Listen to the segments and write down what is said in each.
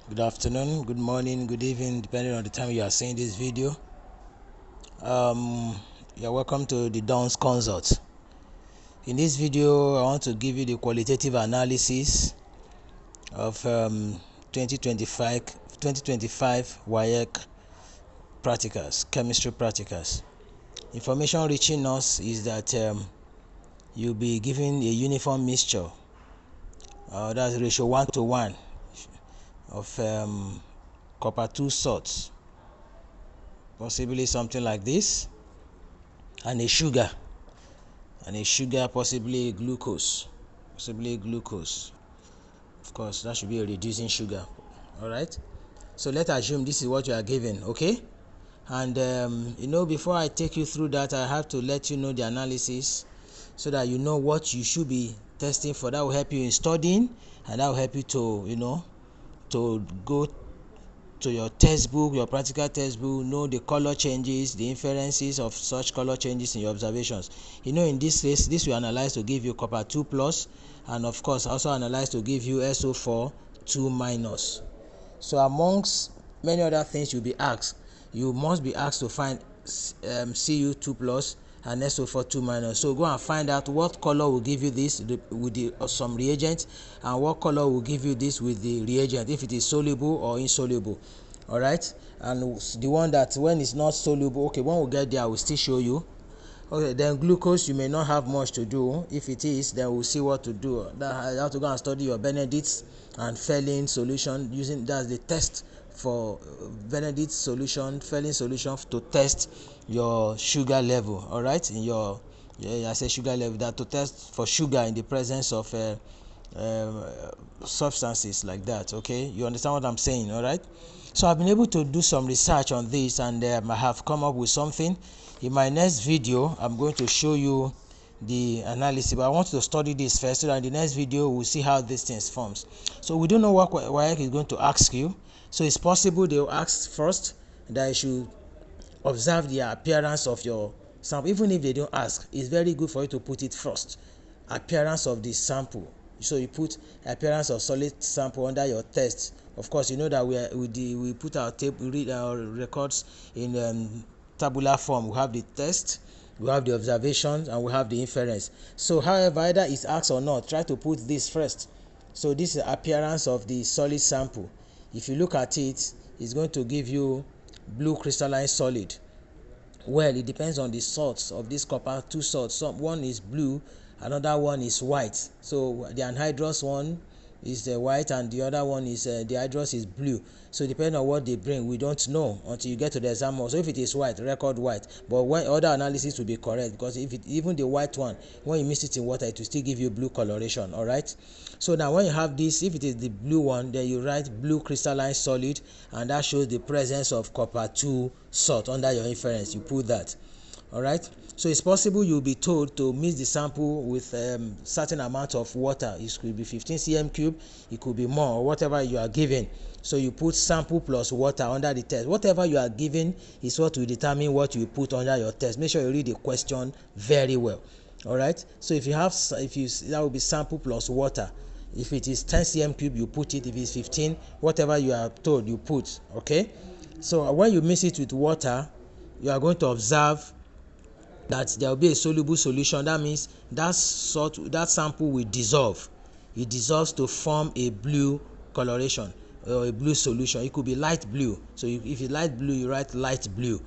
Good afternoon, good morning, good evening, depending on the time you are seeing this video. You're welcome to the Dawn's Consult. In this video, I want to give you the qualitative analysis of 2025 WAEC practicals, chemistry practicals. Information reaching us is that you'll be given a uniform mixture, that's ratio 1:1 of copper 2 salts, possibly something like this, and a sugar, possibly glucose, of course that should be a reducing sugar. All right, so let's assume this is what you are given. Okay, and before I take you through that, I have to let you know the analysis so that you know what you should be testing for. That will help you in studying, and that will help you to to go to your textbook, your practical textbook, know the color changes, the inferences of such color changes in your observations. In this case, this will analyze to give you copper 2 plus, and of course also analyze to give you SO4 2 minus. So amongst many other things you'll be asked, you must be asked to find Cu 2 plus and SO4 2 minus. So go and find out what color will give you this with some reagent, and what color will give you this with the reagent, if it is soluble or insoluble. All right, and the one that when it's not soluble, okay, when we get there I will still show you. Okay, then glucose, you may not have much to do. If it is, then we'll see what to do. You have to go and study your Benedict's and Felling solution. That's the test for Benedict's solution, Felling solution, to test your sugar level. All right, in your I say sugar level, that to test for sugar in the presence of substances like that. Okay, you understand what I'm saying? All right, so I've been able to do some research on this, and I have come up with something. In my next video I'm going to show you the analysis, but I want to study this first, so that in the next video we'll see how these things forms. So we don't know what WAEC is going to ask you, so it's possible they'll ask first that you should observe the appearance of your sample. Even if they don't ask, it's very good for you to put it first, appearance of the sample. So you put appearance of solid sample under your test. Of course, you know that we put our tape, we read our records in tabular form. We have the test, we have the observations, and we have the inference. So however, either it's asked or not, try to put this first. So this is appearance of the solid sample. If you look at it, it's going to give you blue crystalline solid. Well, it depends on the salts of this copper 2 salts. One is blue, another one is white. So the anhydrous one is the white, and the other one is the hydrous is blue. So depending on what they bring, we don't know until you get to the exam hall. So if it is white, record white. But when other analysis will be correct, because even the white one, when you mix it in water, it will still give you blue coloration. All right. So now when you have this, if it is the blue one, then you write blue crystalline solid, and that shows the presence of copper 2 salt under your inference. You put that. All right. So it's possible you'll be told to mix the sample with certain amount of water. It could be 15 cm cube, it could be more, or whatever you are given. So you put sample plus water under the test. Whatever you are given is what will determine what you put under your test. Make sure you read the question very well. All right. So that will be sample plus water. If it is 10 cm cube, you put it. If it's 15, whatever you are told, you put. Okay. So when you mix it with water, you are going to observe that there will be a soluble solution. That means that sample will dissolve. It dissolves to form a blue coloration or a blue solution. It could be light blue. So if it's light blue, you write light blue,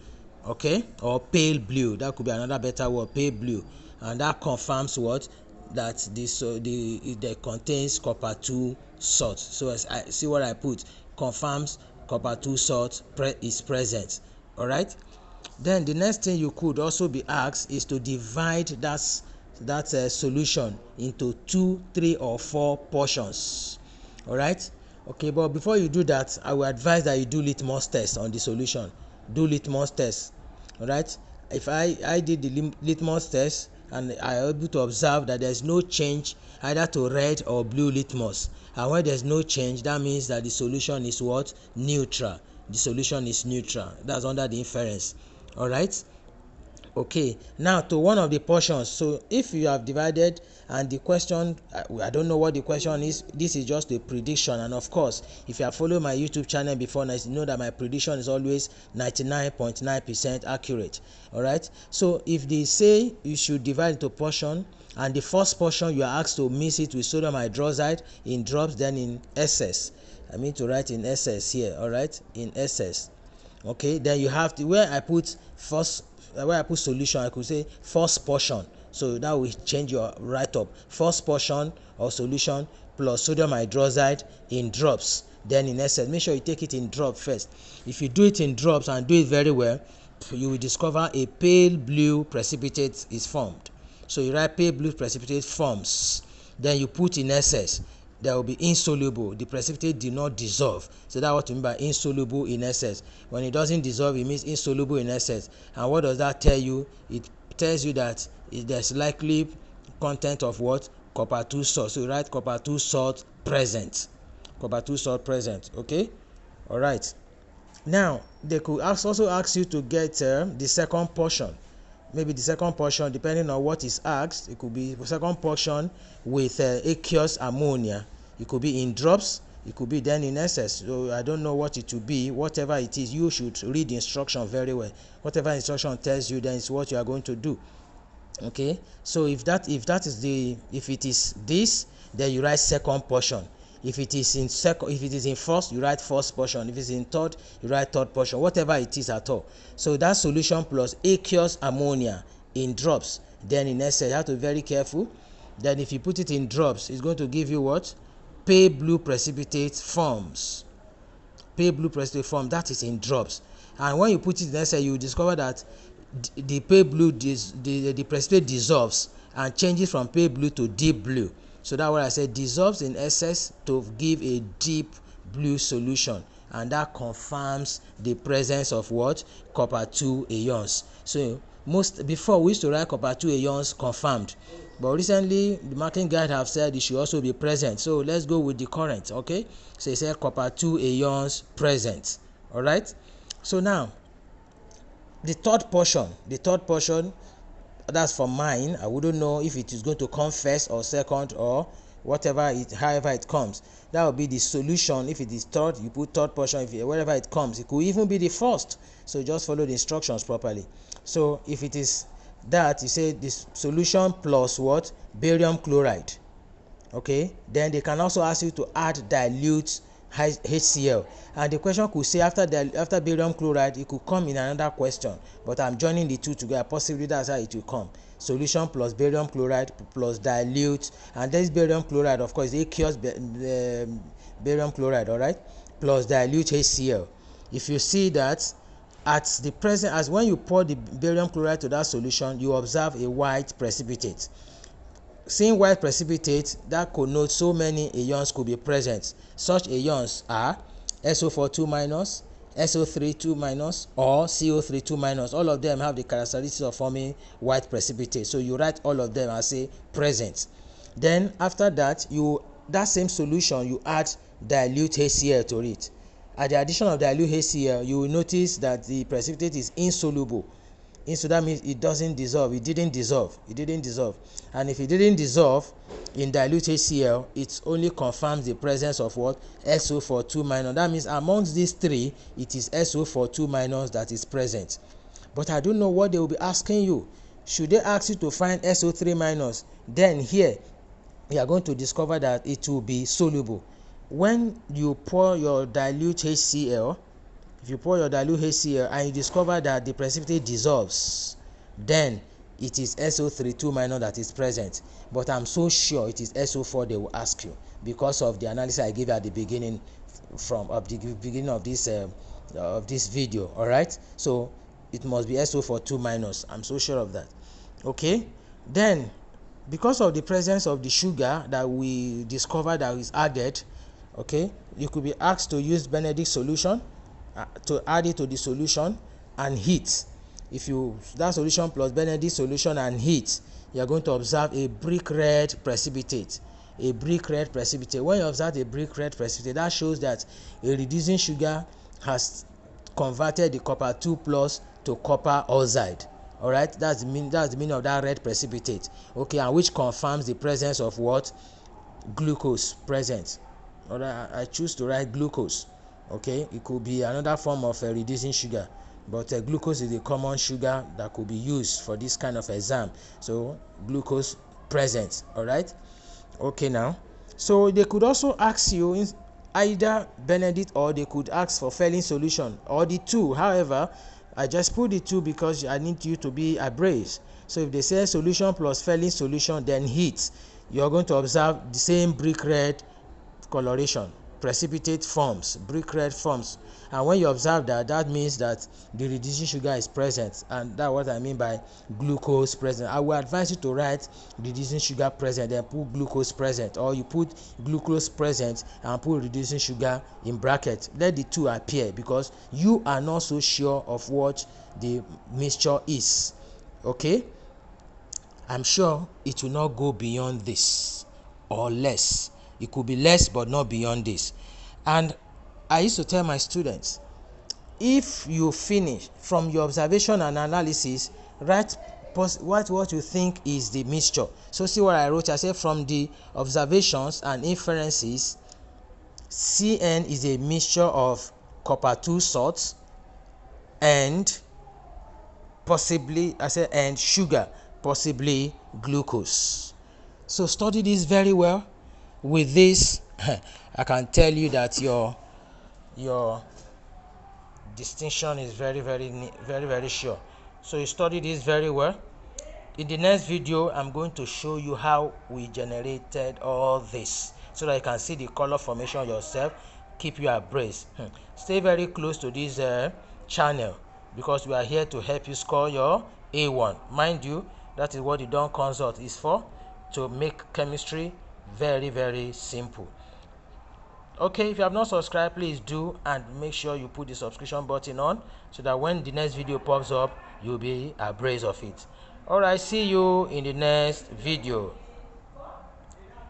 okay, or pale blue. That could be another better word, pale blue, and that confirms what, that it contains copper 2 salt. So as I see what I put, confirms copper 2 salt is present. All right. Then the next thing you could also be asked is to divide that solution into 2, 3, or 4 portions. All right. Okay, but before you do that, I will advise that you do litmus test on the solution. Do litmus test. All right. If I did the litmus test, and I was able to observe that there's no change either to red or blue litmus, and when there's no change, that means that the solution is what? Neutral. The solution is neutral. That's under the inference. All right. Okay, now to one of the portions. So if you have divided and the question, I don't know what the question is, this is just a prediction. And of course, if you have followed my YouTube channel before, you know that my prediction is always 99.9% accurate. All right, so if they say you should divide into portion, and the first portion you are asked to mix it with sodium hydroxide in drops, then in excess, I mean to write in excess here. All right, in excess. Okay, then you have to, where I put first, where I put solution, I could say first portion, so that will change your write up. First portion of solution plus sodium hydroxide in drops, then in essence. Make sure you take it in drop first. If you do it in drops and do it very well, you will discover a pale blue precipitate is formed. So you write pale blue precipitate forms, then you put in excess. There will be insoluble. The precipitate did not dissolve. So that's what we mean by insoluble in excess. When it doesn't dissolve, it means insoluble in excess. And what does that tell you? It tells you that there's likely content of what? Copper 2 salt. So you write copper 2 salt present. Copper 2 salt present. Okay? All right. Now, they could also ask you to get the second portion. Maybe the second portion, depending on what is asked, it could be the second portion with aqueous ammonia. It could be in drops, it could be then in excess. So I don't know what it will be. Whatever it is, you should read the instruction very well. Whatever instruction tells you, then it's what you are going to do. Okay, so if it is this, then you write second portion. If it is in first, you write first portion. If it's in third, you write third portion. Whatever it is at all. So that solution plus aqueous ammonia in drops, then in essence, you have to be very careful. Then if you put it in drops, it's going to give you what? Pale blue precipitate forms. Pale blue precipitate form, that is in drops. And when you put it in essence, you discover that the pale blue, the precipitate dissolves and changes from pale blue to deep blue. So that's what I said, dissolves in excess to give a deep blue solution, and that confirms the presence of what? Copper 2 ions. So before we used to write copper 2 ions confirmed, but recently the marking guide have said it should also be present. So let's go with the current. Okay, so it said copper 2 ions present. All right, so now the third portion, that's for mine. I wouldn't know if it is going to come first or second or whatever however it comes. That will be the solution. If it is third, you put third portion. If wherever it comes, it could even be the first. So just follow the instructions properly. So if it is that, you say this solution plus what? Barium chloride. Okay, then they can also ask you to add dilute HCl, and the question could say after barium chloride, it could come in another question, but I'm joining the two together. Possibly that's how it will come. Solution plus barium chloride plus dilute, and this barium chloride, of course, aqueous barium chloride, all right, plus dilute HCl. If you see that at the present, as when you pour the barium chloride to that solution, you observe a white precipitate. Seeing white precipitate, that connotes so many ions could be present. Such ions are SO4 2-, SO3 2-, or CO3 2-. All of them have the characteristics of forming white precipitate. So you write all of them and say present. Then after that, that same solution, you add dilute HCl to it. At the addition of dilute HCl, you will notice that the precipitate is insoluble. So that means it doesn't dissolve. It didn't dissolve. And if it didn't dissolve in dilute HCl, it only confirms the presence of what? SO4 2-. That means amongst these three, it is SO4 2- that is present. But I don't know what they will be asking you. Should they ask you to find SO3-? Then here you are going to discover that it will be soluble. When you pour your dilute HCl, if you pour your dilute HCl and you discover that the precipitate dissolves, then it is SO3 2- that is present. But I'm so sure it is SO4 they will ask you, because of the analysis I gave at the beginning of this video. All right, so it must be SO4 2-. I'm so sure of that. Okay, then because of the presence of the sugar that we discovered that is added, okay, you could be asked to use Benedict solution to add it to the solution and heat. If that solution plus Benedict solution and heat, you are going to observe a brick red precipitate. When you observe a brick red precipitate, that shows that a reducing sugar has converted the copper 2+ to copper oxide. All right, that's the meaning of that red precipitate. Okay, and which confirms the presence of what? Glucose present. All right, I choose to write glucose. Okay, it could be another form of reducing sugar, but glucose is the common sugar that could be used for this kind of exam. So glucose present. All right. Okay, now, so they could also ask you either Benedict, or they could ask for failing solution, or the two. However, I just put the two because I need you to be abreast. So if they say solution plus failing solution, then heat, you're going to observe the same brick red coloration, precipitate forms, brick red forms. And when you observe that, that means that the reducing sugar is present, and that's what I mean by glucose present. I will advise you to write reducing sugar present, then put glucose present, or you put glucose present and put reducing sugar in bracket. Let the two appear, because you are not so sure of what the mixture is. Okay, I'm sure it will not go beyond this or less. It could be less, but not beyond this. And I used to tell my students, if you finish from your observation and analysis, write what you think is the mixture. So see what I wrote. I said from the observations and inferences, CN is a mixture of copper 2 salts and possibly, I said, and sugar, possibly glucose. So study this very well. With this, I can tell you that your distinction is very sure. So you study this very well. In the next video, I'm going to show you how we generated all this, so that you can see the color formation yourself, keep you abreast. Stay very close to this channel, because we are here to help you score your A1. Mind you, that is what the Dawn Consult is for, to make chemistry very simple. Okay, if you have not subscribed, please do, and make sure you put the subscription button on, so that when the next video pops up, you'll be abreast of it. All right, see you in the next video.